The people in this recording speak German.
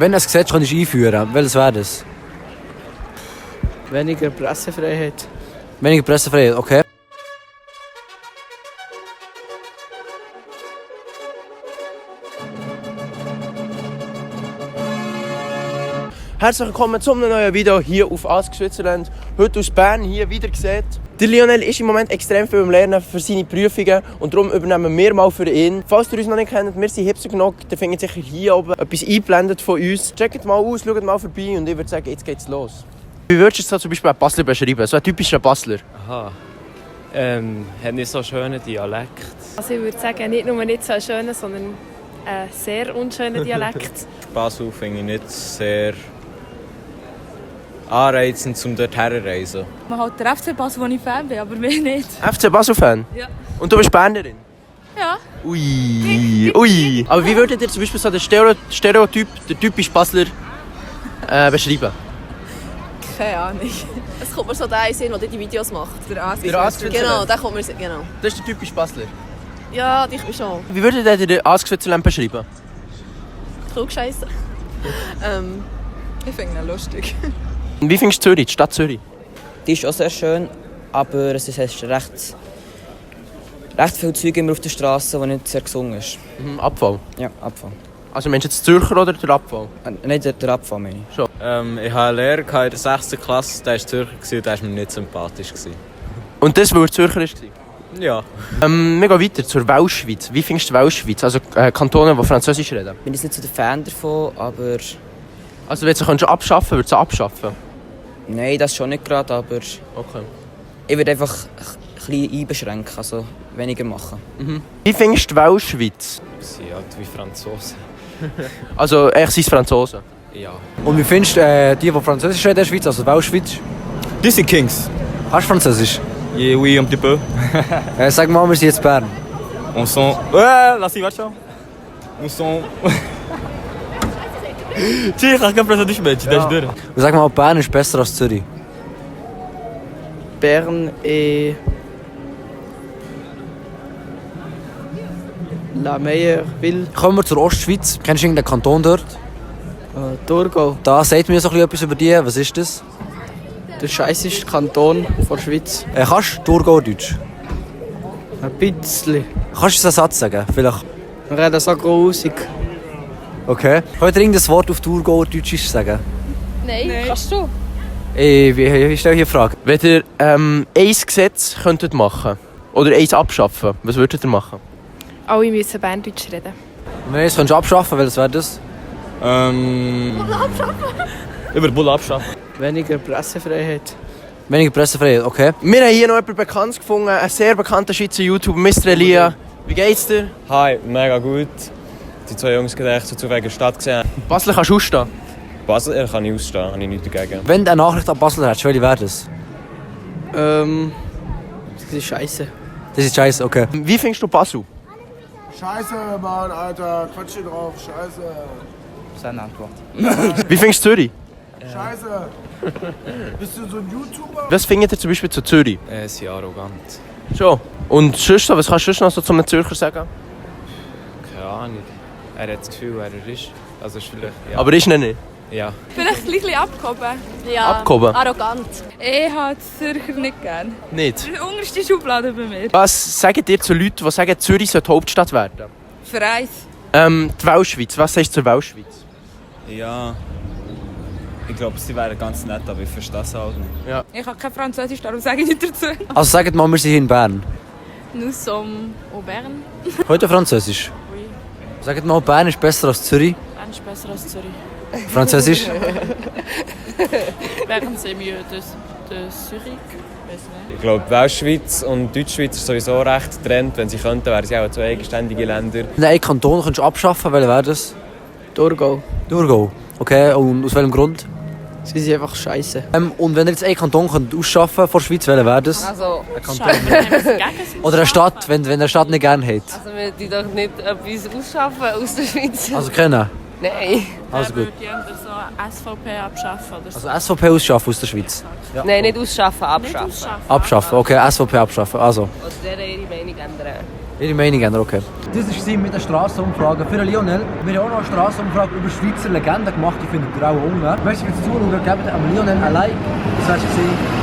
Wenn du ein Gesetz könntest einführen, welches wäre das? Weniger Pressefreiheit. Weniger Pressefreiheit, okay. Herzlich willkommen zu einem neuen Video hier auf Ask Switzerland. Heute aus Bern, hier wieder gesehen. Der Lionel ist im Moment extrem viel am Lernen für seine Prüfungen und darum übernehmen wir mal für ihn. Falls ihr uns noch nicht kennt, wir sind Hipster genug, dann findet ihr sicher hier oben etwas eingeblendet von uns. Checkt mal aus, schaut mal vorbei und ich würde sagen, jetzt geht's los. Wie würdest du jetzt zum Beispiel einen Basler beschreiben? So ein typischer Basler? Aha. Hat nicht so einen schönen Dialekt. Also ich würde sagen, nicht nur nicht so einen schönen, sondern einen sehr unschönen Dialekt. Basel finde ich nicht sehr anreizend, um dort herzureisen. Man hat der FC Basel, wo ich Fan bin, aber mehr nicht. FC Basel-Fan? Ja. Und du bist Bernerin? Ja. Ui. Aber wie würdet ihr zum Beispiel so den Stereotyp, der typische Basler, beschreiben? Keine Ahnung. Es kommt mir so der in den Sinn, der die Videos macht. Der Ask Genau, der kommt mir genau. Das ist der typische Basler. Ja, ich bin schon. Wie würdet ihr den Ask Switzerland beschreiben? Klugscheisser. Ich finde ihn lustig. Wie findest du Zürich, die Stadt Zürich? Die ist auch sehr schön, aber es ist recht viel Zeug immer auf der Straße, das nicht sehr gesungen ist. Abfall? Ja, Abfall. Also meinst du jetzt Zürcher oder der Abfall? Nicht der Abfall, meine ich. Schon. Ich hatte einen Lehrer in der 6. Klasse, der war Zürcher und der war mir nicht sympathisch. Und das, weil er Zürcher war? Ja. Wir gehen weiter zur Weltschweiz. Wie findest du die Weltschweiz? Also Kantone, die Französisch reden? Ich bin jetzt nicht so der Fan davon, aber... Also wenn du sie abschaffen würdest du sie abschaffen? Nein, das schon nicht gerade, aber... Okay. Ich würde einfach ein bisschen einbeschränken, also weniger machen. Wie findest du die Weltschweiz? Sie sind halt wie Franzosen. Also eigentlich sind es Franzosen? Ja. Und wie findest du die Französisch reden in der Schweiz, also Weltschweiz? Die sind Kings. Hast du Französisch? Oui, un petit peu. Sag mal, wir sind jetzt Bern. On sont... Ouais, lass-y, warte schon. On sont... Tja, ich kann kein Französisch mehr, das ist durch. Und sag mal, Bern ist besser als Zürich. Bern est la meilleure ville. Kommen wir zur Ostschweiz. Kennst du irgendeinen Kanton dort? Thurgau. Da sagt mir so etwas über die. Was ist das? Der scheisseste Kanton der Schweiz. Kannst du Thurgau-Deutsch? Ein bisschen. Kannst du uns einen Satz sagen? Vielleicht. Wir reden so grusig. Okay. Könnt ihr irgendein Wort auf Thurgau-Deutsch sagen? Nein, kannst du? Ich stelle hier eine Frage. Wenn ihr ein Gesetz könntet machen oder eins abschaffen, was würdet ihr machen? Alle müssen Berndeutsch reden. Und wenn ihr es abschaffen könnt, welches wäre das? Über Bulle abschaffen. Weniger Pressefreiheit. Weniger Pressefreiheit, okay. Wir haben hier noch jemanden bekannt gefunden, einen sehr bekannten Schweizer YouTuber, Mr. Elia. Wie geht's dir? Hi, mega gut. Die zwei Jungs haben echt so zufällig in der Stadt gesehen. Basel kannst du ausstehen? Basel kann ich ausstehen, habe ich nichts dagegen. Wenn du eine Nachricht an Basel hättest, welche wäre das? Das ist scheiße. Das ist scheiße, okay. Wie findest du Basel? Scheiße, Mann, Alter, Quatsch hier drauf, scheiße. Das ist eine Antwort. Wie findest du Zürich? Scheiße. Bist du so ein YouTuber? Was findet ihr zum Beispiel zu Zürich? Sie sind arrogant. Schon. Und sonst, was kannst du sonst noch so zu einem Zürcher sagen? Keine Ahnung. Er hat das Gefühl, er ist. Also ist vielleicht... Ja. Aber ist er nicht. Ja. Vielleicht ein bisschen abgehoben. Ja, Abgehoben? arrogant. Ich habe Zürcher nicht gern. Nicht. Die unterste Schublade bei mir. Was sagt ihr zu Leuten, die sagen, Zürich sollte Hauptstadt werden? Vereis. Die Weltschweiz, was sagst du zur Weltschweiz? Ja. Ich glaube, sie wären ganz nett, aber ich verstehe das halt nicht. Ich habe kein Französisch, darum sage ich nicht dazu. Also sagt mal, wir sind hier in Bern. Nous sommes au Bern. Heute Französisch. Oui, Sagt mal, Bern ist besser als Zürich. Bern ist besser als Zürich. Französisch. Bern c'est mieux de Zürich. Ich glaube, Weltschweiz und Deutschschweiz ist sowieso recht getrennt. Wenn sie könnten, wären sie auch zwei eigenständige Länder. Wenn du einen Kanton könntest abschaffen, welcher wäre das? Thurgau. Thurgau. Okay, und aus welchem Grund? Sie sind einfach scheiße. Und wenn ihr jetzt einen Kanton könnt ausschaffen von der Schweiz, welcher wäre das? Also, Oder eine Stadt, wenn eine Stadt nicht gerne hat. also wir die doch nicht etwas ausschaffen aus der Schweiz. Also kennen. Nein. Also gut. Die haben so SVP abschaffen oder so. Also SVP ausschaffen aus der Schweiz. Nein, nicht ausschaffen, abschaffen. Nicht ausschaffen. Abschaffen, okay, SVP abschaffen. Also, Oder ihre Meinung ändern. ihre Meinung ändern, okay. das war mit der Strassenumfrage für Lionel. Wir haben auch noch eine Strassenumfrage über Schweizer Legenden gemacht, die findet ihr auch unten. Merci fürs Zuschauen, gebt dem Lionel ein Like. Das war's gewesen.